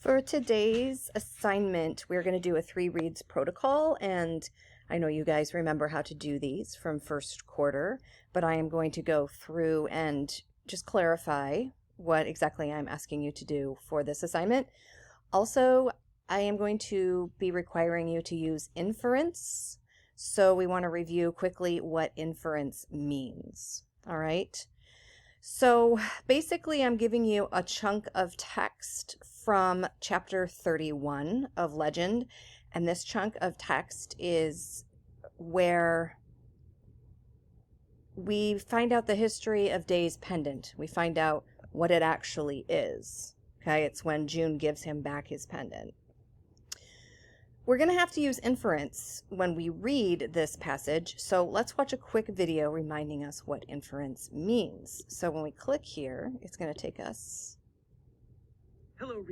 For today's assignment, we're going to do a 3 reads protocol, and I know you guys remember how to do these from first quarter, but I am going to go through and just clarify what exactly I'm asking you to do for this assignment. Also, I am going to be requiring you to use inference, so we want to review quickly what inference means. All right. So basically, I'm giving you a chunk of text from chapter 31 of Legend, and this chunk of text is where we find out the history of Day's pendant. We find out what it actually is. Okay, it's when June gives him back his pendant. We're going to have to use inference when we read this passage, so let's watch a quick video reminding us what inference means. So when we click here, it's going to take us. Hello,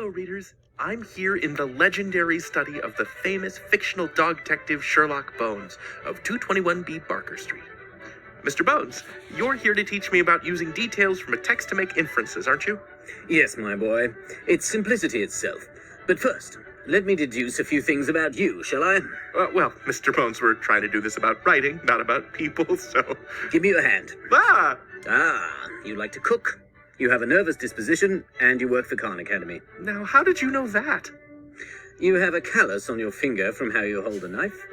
readers. I'm here in the legendary study of the famous fictional dog detective Sherlock Bones of 221B Barker Street. Mr. Bones, you're here to teach me about using details from a text to make inferences, aren't you? Yes, my boy. It's simplicity itself. But first, let me deduce a few things about you, shall I? Well, Mr. Bones, we're trying to do this about writing, not about people, so... Give me your hand. Ah! You like to cook, you have a nervous disposition, and you work for Khan Academy. Now, how did you know that? You have a callus on your finger from how you hold a knife.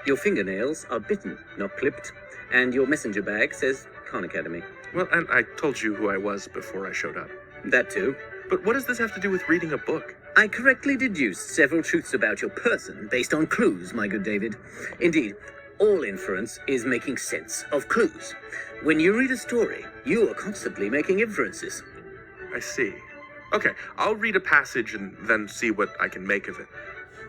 Your fingernails are bitten, not clipped. And your messenger bag says Khan Academy. Well, and I told you who I was before I showed up. That too. But what does this have to do with reading a book? I correctly deduced several truths about your person based on clues, my good David. Indeed, all inference is making sense of clues. When you read a story, you are constantly making inferences. I see. Okay, I'll read a passage and then see what I can make of it.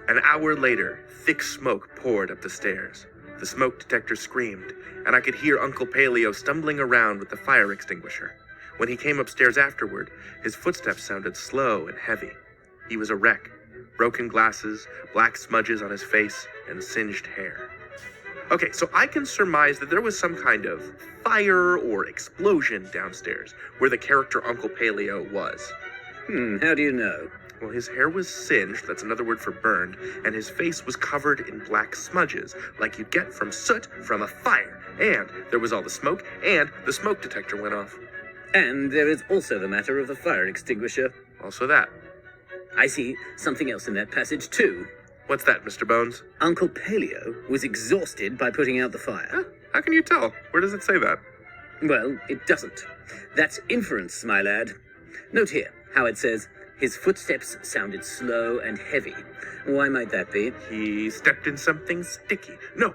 An hour later, thick smoke poured up the stairs. The smoke detector screamed, and I could hear Uncle Paleo stumbling around with the fire extinguisher. When he came upstairs afterward, his footsteps sounded slow and heavy. He was a wreck. Broken glasses, black smudges on his face, and singed hair. Okay, so I can surmise that there was some kind of fire or explosion downstairs where the character Uncle Paleo was. How do you know? Well, his hair was singed, that's another word for burned, and his face was covered in black smudges, like you get from soot from a fire. And there was all the smoke, and the smoke detector went off. And there is also the matter of the fire extinguisher. Also that. I see something else in that passage too. What's that, Mr. Bones? Uncle Paleo was exhausted by putting out the fire. Huh? How can you tell? Where does it say that? Well, it doesn't. That's inference, my lad. Note here how it says, his footsteps sounded slow and heavy. Why might that be? He stepped in something sticky. No,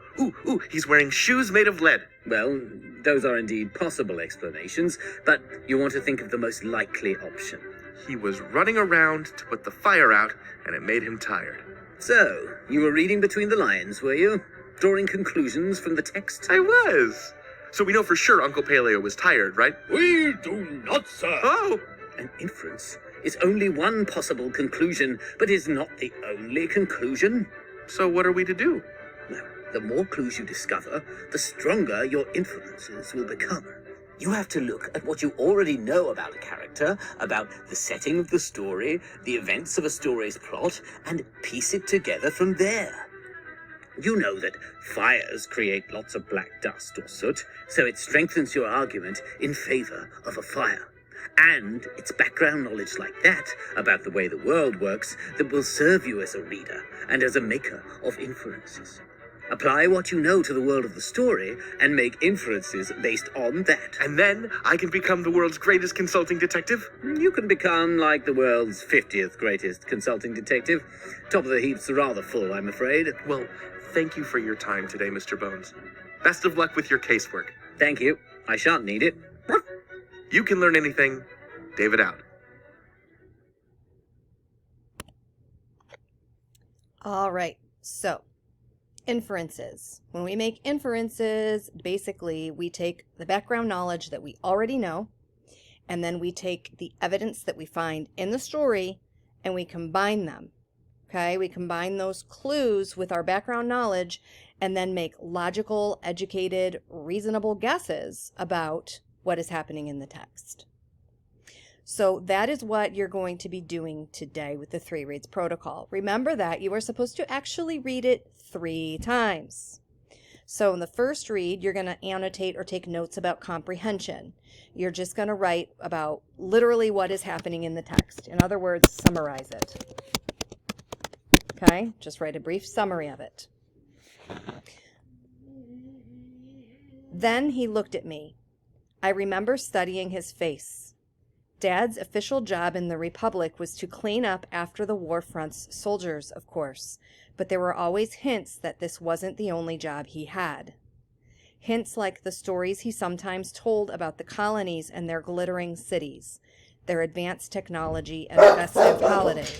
he's wearing shoes made of lead. Well, those are indeed possible explanations, but you want to think of the most likely option. He was running around to put the fire out, and it made him tired. So, you were reading between the lines, were you? Drawing conclusions from the text? I was. So we know for sure Uncle Paleo was tired, right? We do not, sir. Oh! An inference is only one possible conclusion, but is not the only conclusion. So what are we to do? Well, the more clues you discover, the stronger your inferences will become. You have to look at what you already know about a character, about the setting of the story, the events of a story's plot, and piece it together from there. You know that fires create lots of black dust or soot, so it strengthens your argument in favor of a fire. And it's background knowledge like that about the way the world works that will serve you as a reader and as a maker of inferences. Apply what you know to the world of the story and make inferences based on that. And then I can become the world's greatest consulting detective? You can become like the world's 50th greatest consulting detective. Top of the heap's rather full, I'm afraid. Well, thank you for your time today, Mr. Bones. Best of luck with your casework. Thank you. I shan't need it. You can learn anything. David out. All right, so inferences. When we make inferences, basically we take the background knowledge that we already know, and then we take the evidence that we find in the story and we combine them. Okay, we combine those clues with our background knowledge and then make logical, educated, reasonable guesses about what is happening in the text. So that is what you're going to be doing today with the 3 reads protocol. Remember that you are supposed to actually read it 3 times. So in the first read, you're going to annotate or take notes about comprehension. You're just going to write about literally what is happening in the text. In other words, summarize it. Okay? Just write a brief summary of it. Then he looked at me. I remember studying his face. Dad's official job in the Republic was to clean up after the war front's soldiers, of course, but there were always hints that this wasn't the only job he had. Hints like the stories he sometimes told about the colonies and their glittering cities, their advanced technology and festive holidays.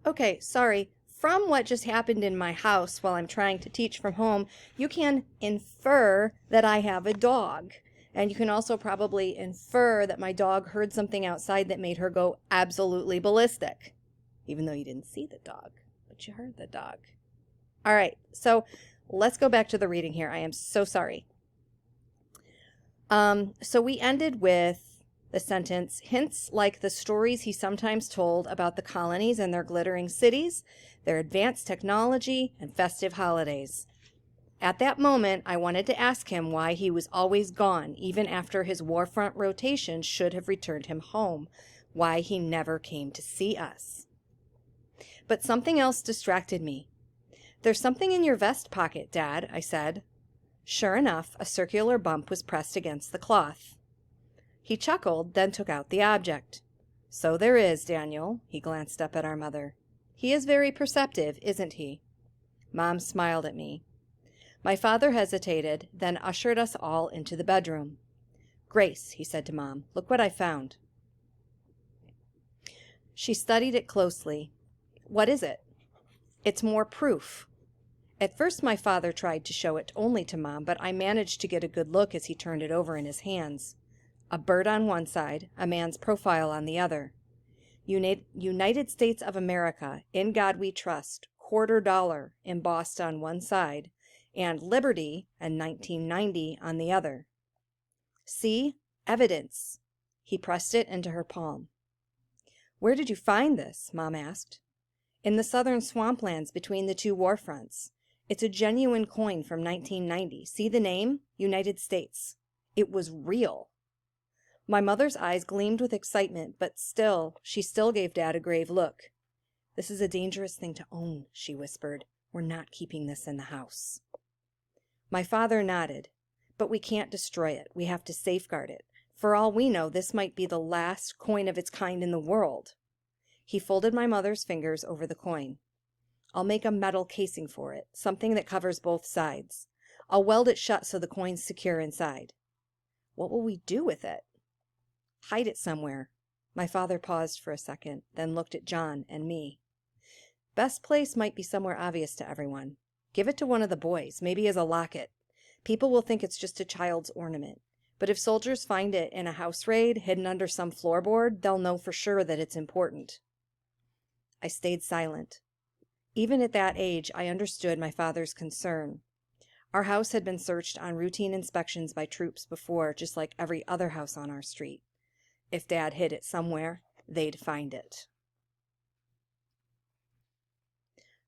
Okay, sorry. From what just happened in my house while I'm trying to teach from home, you can infer that I have a dog. And you can also probably infer that my dog heard something outside that made her go absolutely ballistic. Even though you didn't see the dog, but you heard the dog. All right, so let's go back to the reading here. I am so sorry. So we ended with the sentence, hints like the stories he sometimes told about the colonies and their glittering cities, their advanced technology, and festive holidays. At that moment, I wanted to ask him why he was always gone, even after his warfront rotation should have returned him home, why he never came to see us. But something else distracted me. There's something in your vest pocket, Dad, I said. Sure enough, a circular bump was pressed against the cloth. He chuckled, then took out the object. So there is, Daniel. He glanced up at our mother. He is very perceptive, isn't he? Mom smiled at me. My father hesitated, then ushered us all into the bedroom. Grace, he said to Mom, look what I found. She studied it closely. What is it? It's more proof. At first my father tried to show it only to Mom, but I managed to get a good look as he turned it over in his hands. A bird on one side, a man's profile on the other. United States of America, In God We Trust, $quarter embossed on one side, and Liberty and 1990 on the other. See? Evidence. He pressed it into her palm. Where did you find this? Mom asked. In the southern swamplands between the 2 war fronts. It's a genuine coin from 1990. See the name? United States. It was real. My mother's eyes gleamed with excitement, but she still gave Dad a grave look. This is a dangerous thing to own, she whispered. We're not keeping this in the house. My father nodded. But we can't destroy it. We have to safeguard it. For all we know, this might be the last coin of its kind in the world. He folded my mother's fingers over the coin. I'll make a metal casing for it, something that covers both sides. I'll weld it shut so the coin's secure inside. What will we do with it? Hide it somewhere. My father paused for a second, then looked at John and me. Best place might be somewhere obvious to everyone. Give it to one of the boys, maybe as a locket. People will think it's just a child's ornament. But if soldiers find it in a house raid, hidden under some floorboard, they'll know for sure that it's important. I stayed silent. Even at that age, I understood my father's concern. Our house had been searched on routine inspections by troops before, just like every other house on our street. If Dad hid it somewhere, they'd find it.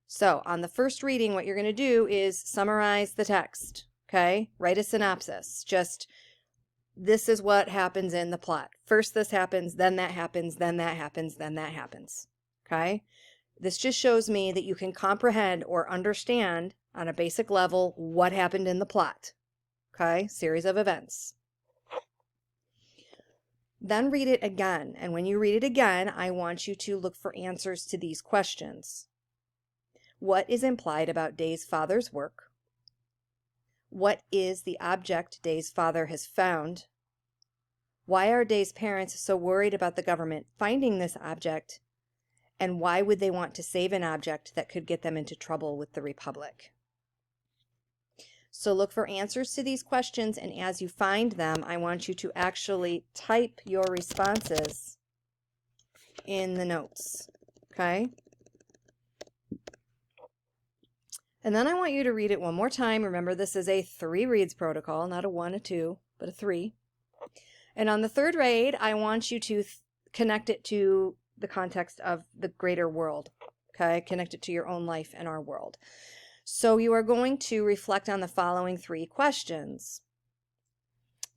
So, on the first reading, what you're going to do is summarize the text, okay? Write a synopsis. Just, this is what happens in the plot. First this happens, then that happens, then that happens, then that happens, okay? This just shows me that you can comprehend or understand on a basic level what happened in the plot, okay? Series of events. Then read it again, and when you read it again, I want you to look for answers to these questions. What is implied about Day's father's work? What is the object Day's father has found? Why are Day's parents so worried about the government finding this object? And why would they want to save an object that could get them into trouble with the Republic? So look for answers to these questions, and as you find them, I want you to actually type your responses in the notes, okay? And then I want you to read it one more time. Remember, this is a 3 reads protocol, not a 1, a 2, but a 3. And on the third raid, I want you to connect it to the context of the greater world. Okay, connect it to your own life and our world. So you are going to reflect on the following 3 questions.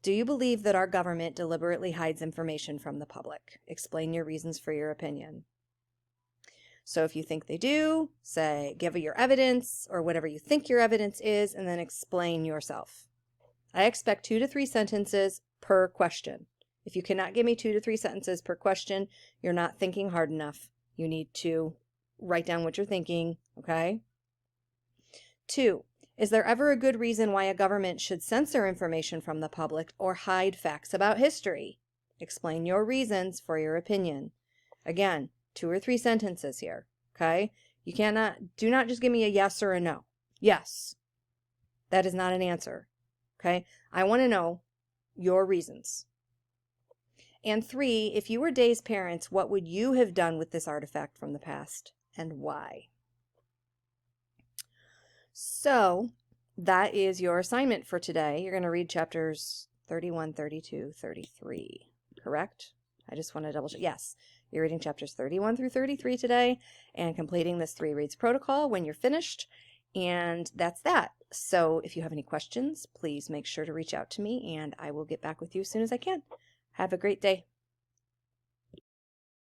Do you believe that our government deliberately hides information from the public? Explain your reasons for your opinion. So if you think they do, say, give your evidence or whatever you think your evidence is, and then explain yourself. I expect 2 to 3 sentences per question. If you cannot give me 2 to 3 sentences per question, you're not thinking hard enough. You need to write down what you're thinking, okay? 2, is there ever a good reason why a government should censor information from the public or hide facts about history? Explain your reasons for your opinion. Again, 2 or 3 sentences here, okay? You do not just give me a yes or a no. Yes. That is not an answer, okay? I want to know your reasons. And 3, if you were Day's parents, what would you have done with this artifact from the past and why? So that is your assignment for today. You're going to read chapters 31, 32, 33, correct? I just want to double check. Yes, you're reading chapters 31 through 33 today and completing this 3 reads protocol when you're finished. And that's that. So if you have any questions, please make sure to reach out to me and I will get back with you as soon as I can. Have a great day.